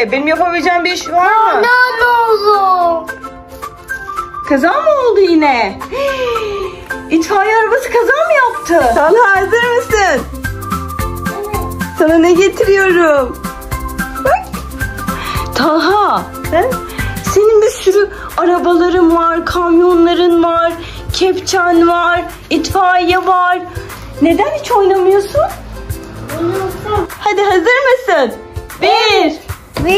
Benim yapabileceğim bir iş var mı? Ne oldu? Kaza mı oldu yine? İtfaiye arabası kaza mı yaptı? Talha, hazır mısın? Sana ne getiriyorum? Bak. Talha. He? Senin bir sürü arabaların var, kamyonların var, kepçen var, itfaiye var. Neden hiç oynamıyorsun? Hadi, hazır mısın? 1, 2, 3.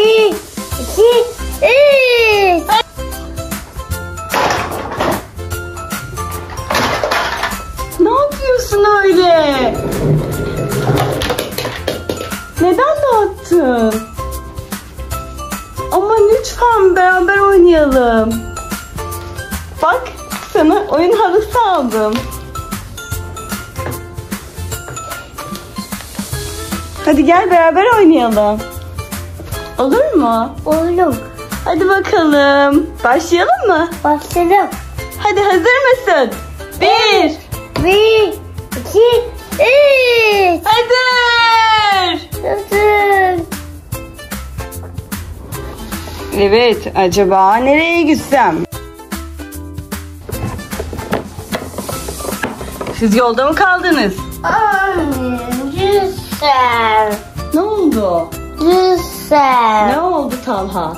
Ne yapıyorsun öyle? Neden dağıttın? Ama lütfen beraber oynayalım. Bak, sana oyun halısı aldım. Hadi gel beraber oynayalım. Olur mu? Olur. Hadi bakalım. Başlayalım mı? Başlayalım. Hadi, hazır mısın? 1, 1, 2, 3. hazır. Hazır. Evet, acaba nereye gitsem? Siz yolda mı kaldınız? Anne, güzel. Ne oldu? Güzel. Ne oldu Talha?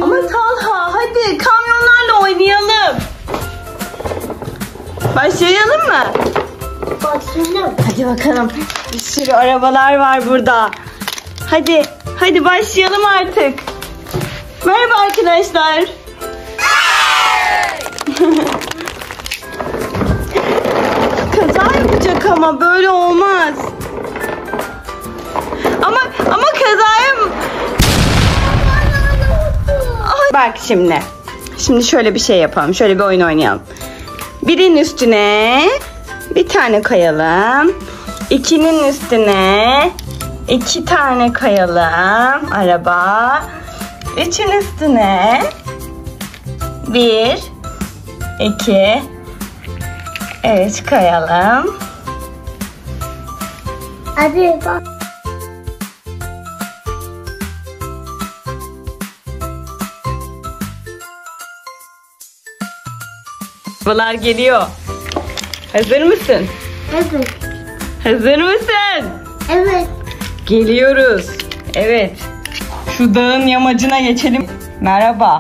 Ama Talha, hadi kamyonlarla oynayalım. Başlayalım mı? Başlayalım. Hadi bakalım. Bir sürü arabalar var burada. Hadi başlayalım artık. Merhaba arkadaşlar. Kaza yapacak ama böyle olmaz. Ama kazaya... Bak şimdi. Şimdi şöyle bir şey yapalım. Şöyle bir oyun oynayalım. Birinin üstüne bir tane kayalım. 2'nin üstüne 2 tane kayalım. Araba. 3'ün üstüne 1, 2, 3 kayalım. Hadi bak. Arabalar geliyor. Hazır mısın? Evet. Hazır mısın? Evet. Geliyoruz. Evet. Şu dağın yamacına geçelim. Merhaba.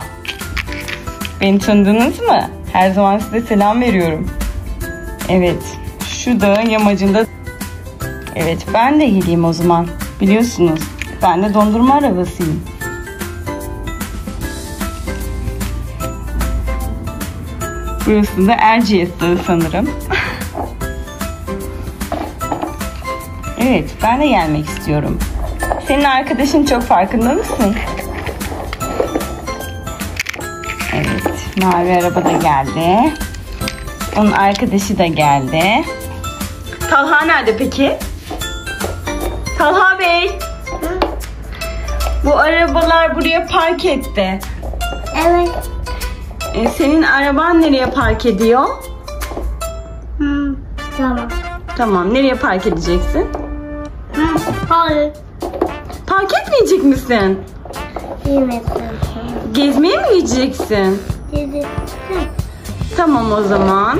Beni tanıdınız mı? Her zaman size selam veriyorum. Evet. Şu dağın yamacında... Evet, ben de geleyim o zaman. Biliyorsunuz, ben de dondurma arabasıyım. Burası da Erciyes Dağı sanırım. Evet, ben de gelmek istiyorum. Senin arkadaşın çok farkında mısın? Evet, mavi araba da geldi. Onun arkadaşı da geldi. Talha nerede peki? Talha Bey. Bu arabalar buraya park etti. Evet. Senin araban nereye park ediyor? Tamam. Tamam, nereye park edeceksin? Hayır. Park etmeyecek misin? Yemedim. Gezmeye mi gideceksin? Yedim. Tamam o zaman.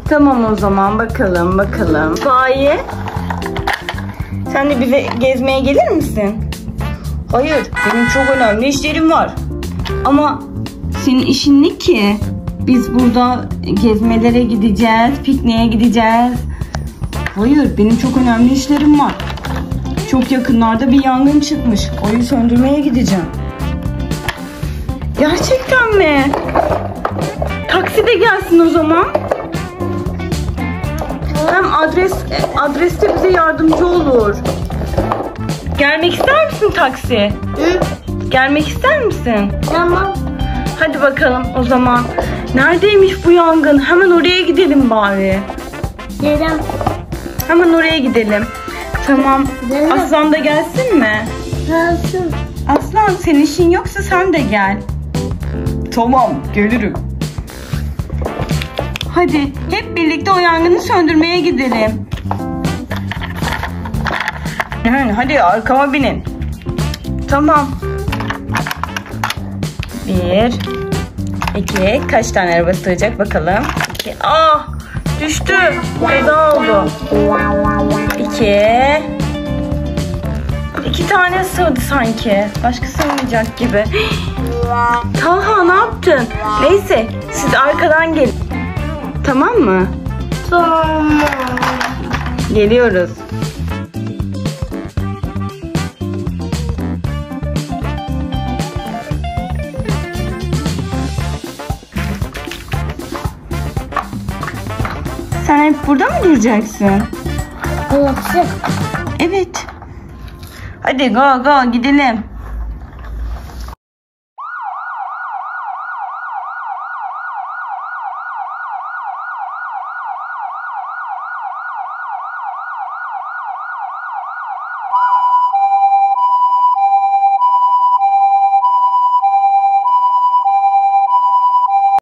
Tamam o zaman, bakalım. Faye, sen de bize gezmeye gelir misin? Hayır, benim çok önemli işlerim var. Ama senin işin ne ki? Biz burada gezmelere gideceğiz, pikniğe gideceğiz. Hayır, benim çok önemli işlerim var. Çok yakınlarda bir yangın çıkmış. Orayı söndürmeye gideceğim. Gerçekten mi? Taksi de gelsin o zaman. Hem adreste bize yardımcı olur. Gelmek ister misin taksi? Hı? Gelmek ister misin? Tamam. Hadi bakalım o zaman. Neredeymiş bu yangın? Hemen oraya gidelim bari. Yedim. Hemen oraya gidelim. Tamam. Gidelim. Aslan da gelsin mi? Nasıl? Aslan, senin işin yoksa sen de gel. Tamam, gelirim. Hadi hep birlikte o yangını söndürmeye gidelim. Hadi arkama binin. Tamam. 1, 2, kaç tane araba sığacak bakalım. 2, düştü. Kaza oldu. 2 tane sığdı sanki. Başka sığmayacak gibi. Talha ne yaptın? Neyse siz arkadan gelin. Tamam mı? Tamam. Geliyoruz. Sen hep burada mı duracaksın? Evet. Evet. Hadi go gidelim.